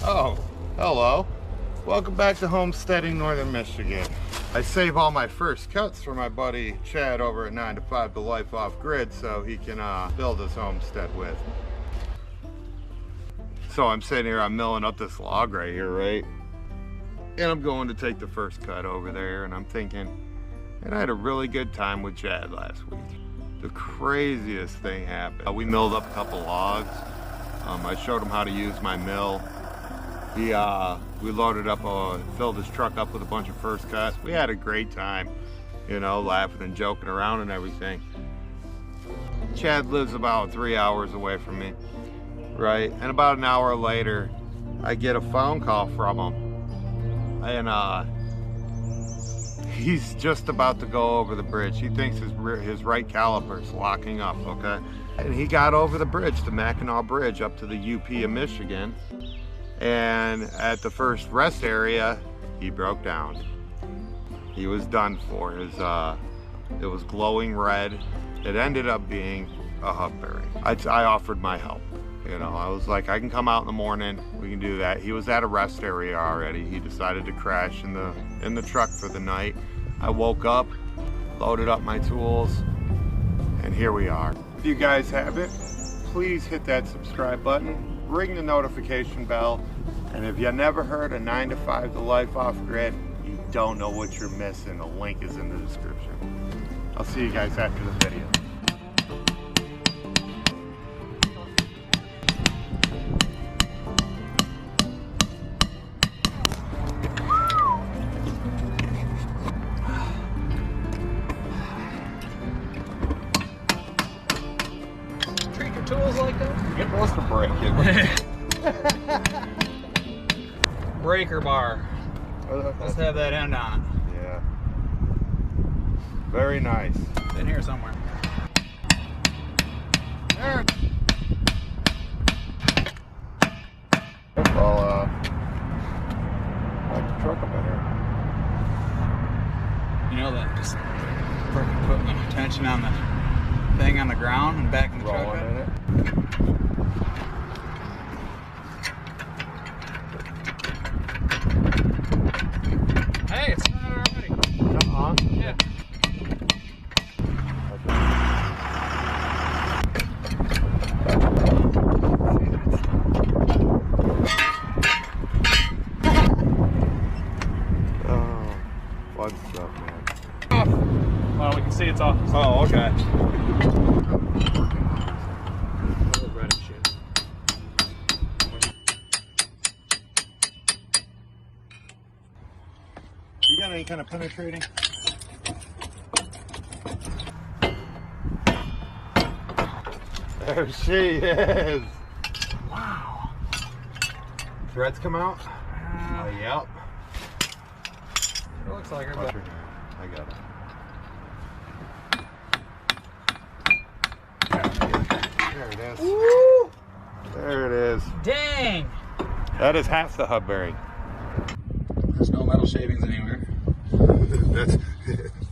Oh, hello. Welcome back to Homesteading Northern Michigan. I save all my first cuts for my buddy Chad over at 9 to 5 The Life Off Grid so he can build his homestead with. So I'm sitting here, I'm milling up this log right here, right? And I'm going to take the first cut over there, and I'm thinking, and I had a really good time with Chad last week. The craziest thing happened. We milled up a couple logs. I showed him how to use my mill. We loaded up, filled his truck up with a bunch of first cuts. We had a great time, you know, laughing and joking around and everything. Chad lives about 3 hours away from me, right? And about an hour later, I get a phone call from him. And he's just about to go over the bridge. He thinks his right caliper's locking up, okay? And he got over the bridge, the Mackinac Bridge, up to the UP of Michigan. And at the first rest area, he broke down. He was done for. It was glowing red. It ended up being a hub bearing. I offered my help. You know, I was like, I can come out in the morning. We can do that. He was at a rest area already. He decided to crash in the truck for the night. I woke up, loaded up my tools, and here we are. If you guys have it, please hit that subscribe button, ring the notification bell, and if you never heard of 9 to 5 The Life Off Grid, you don't know what you're missing. The link is in the description. I'll see you guys after the video. Tools like that? You're supposed to break it. Breaker bar. Let's have that end on it. Yeah. Very nice. It's in here somewhere. There. Well, like the truck up in here. You know that just putting the tension on the thing on the ground and back in the truck. Rolling in it. Hey, it's not already. Yeah. Oh, fun stuff, man. Well, we can see it's off. Oh, okay. You got any kind of penetrating? There she is. Wow. Threads come out? Oh, yep. It looks like her. Watch her. I got it. There it is. Woo! There it is. Dang! That is half the hub bearing. There's no metal shavings anywhere.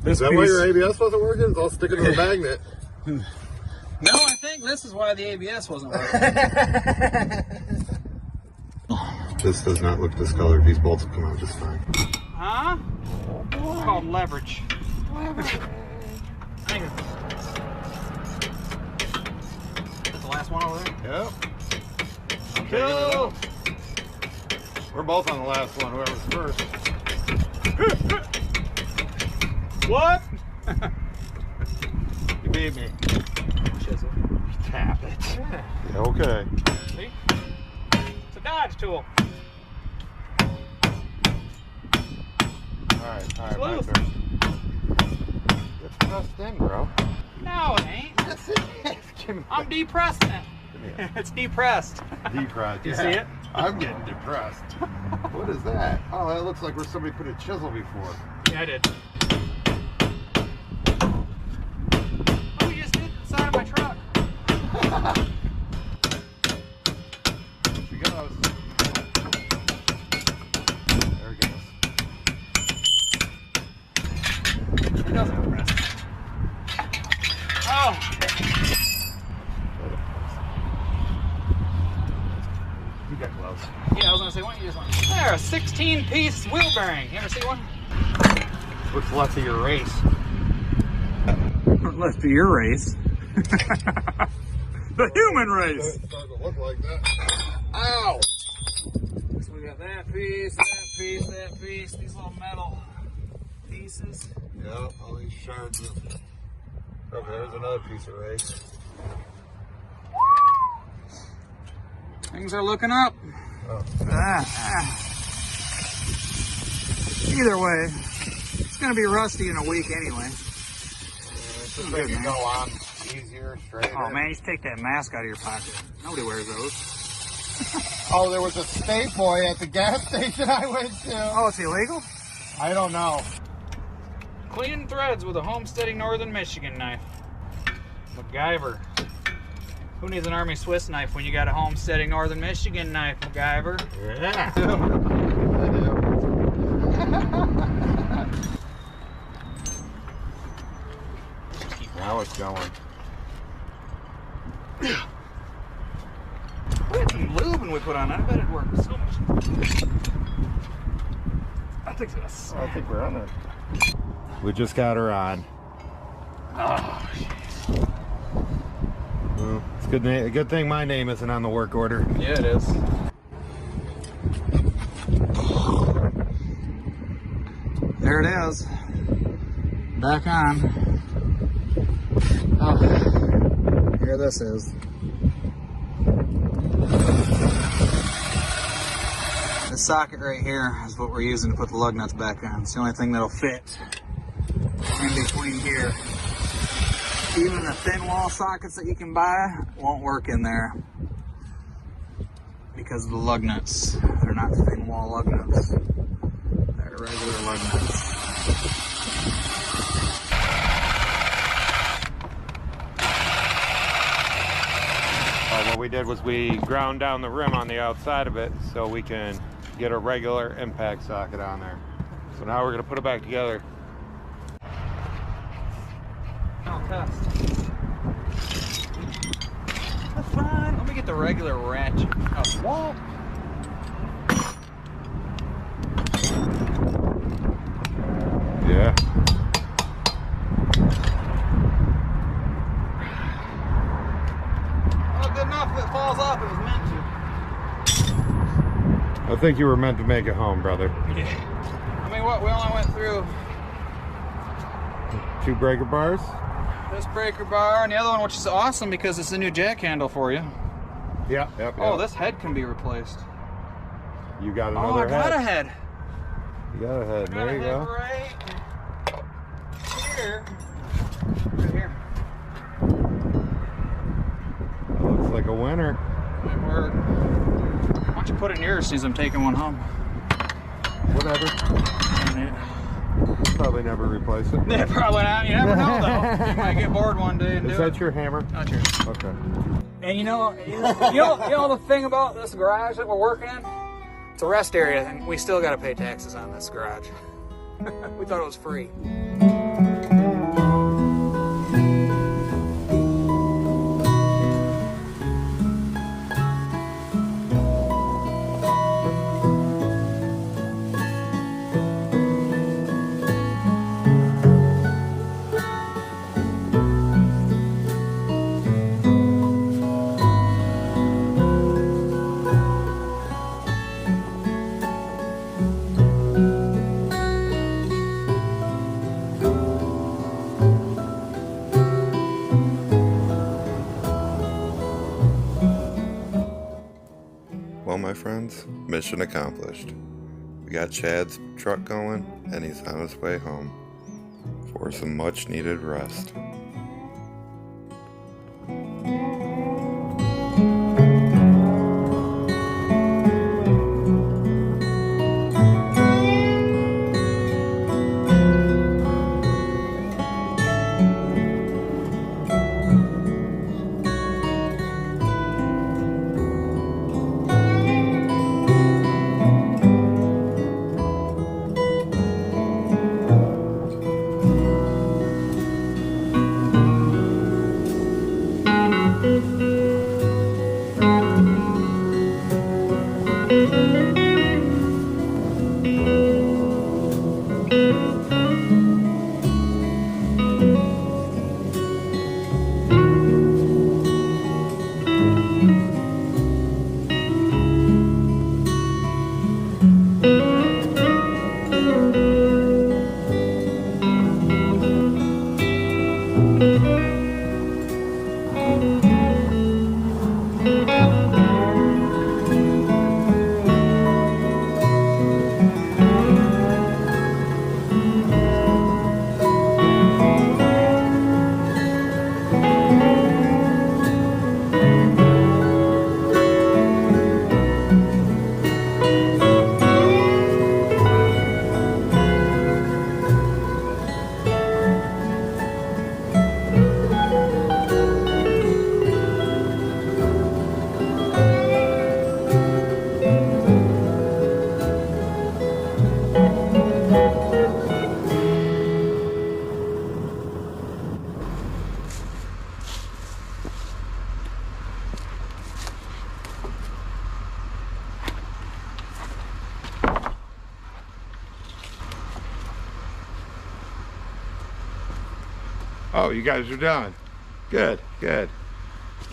Is that why your ABS wasn't working? It's all sticking to the magnet. No, I think this is why the ABS wasn't working. This does not look discolored. These bolts will come out just fine. Huh? It's called leverage. I think it's the last one over there. Yep. Cool. We're both on the last one, whoever's first. What? You beat me. Chisel. Tap it. Yeah. Yeah, okay. See? It's a Dodge tool. Alright, my Smooth. turn. It's pressed in, bro. No, it ain't. Yes, it is. Give me I'm depressing it. that. It's depressed. Depressed. You see it? I'm getting depressed. What is that? Oh, that looks like where somebody put a chisel before. Yeah, I did. Oh, you just hit the side of my truck. She goes. There it goes. It doesn't press. Oh! You got those. Yeah, I was gonna say, why don't you just want there, a 16-piece wheel bearing. You ever see one? What's left of your race? What's left of your race? The human race. It's starting to look like that. Ow! So we got that piece, that piece, that piece, these little metal pieces. Yeah, all these shards of... Oh, there's another piece of race. Things are looking up. Oh. Either way, it's gonna be rusty in a week anyway. It's just make it go on easier, straighter. Oh man, you should take that mask out of your pocket. Nobody wears those. Oh, there was a state boy at the gas station I went to. Oh, it's illegal? I don't know. Cleaning threads with a Homesteading Northern Michigan knife. MacGyver. Who needs an Army Swiss knife when you got a Homesteading Northern Michigan knife, MacGyver? Yeah. Now it's going. We had some lube and we put on. I bet it worked so much. I think it's I think we're on it. We just got her on. Oh, Well, it's a good thing my name isn't on the work order. yeah, it is. There it is. Back on. Oh, here this is. This socket right here is what we're using to put the lug nuts back on. It's the only thing that'll fit in between here. Even the thin wall sockets that you can buy won't work in there because of the lug nuts. They're not thin wall lug nuts. They're regular lug nuts. What we did was we ground down the rim on the outside of it so we can get a regular impact socket on there. So now we're going to put it back together. I'll test. That's fine. Let me get the regular ratchet. Oh, whoa. Yeah. Well, good enough if it falls off. It was meant to. I think you were meant to make it home, brother. Yeah. I mean, what? We only went through 2 breaker bars. this breaker bar and the other one, which is awesome because it's a new jack handle for you. Yep. Oh, this head can be replaced. You got Oh, another I got head. a head. You got a head. There you go. Right here. Right here. That looks like a winner. Might work. Why don't you put it in yours since I'm taking one home? Whatever. Probably never replace it. Yeah, probably not. You never know, though. You might get bored one day and Is do it. that your hammer? Not yours. Okay. And you know the thing about this garage that we're working in? It's a rest area, and we still got to pay taxes on this garage. We thought it was free. Well, my friends, mission accomplished. We got Chad's truck going, and he's on his way home for some much needed rest. Oh, you guys are done. Good, good.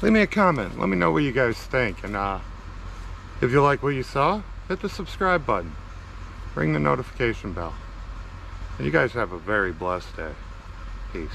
Leave me a comment. Let me know what you guys think. And if you like what you saw, hit the subscribe button. Ring the notification bell. And you guys have a very blessed day. Peace.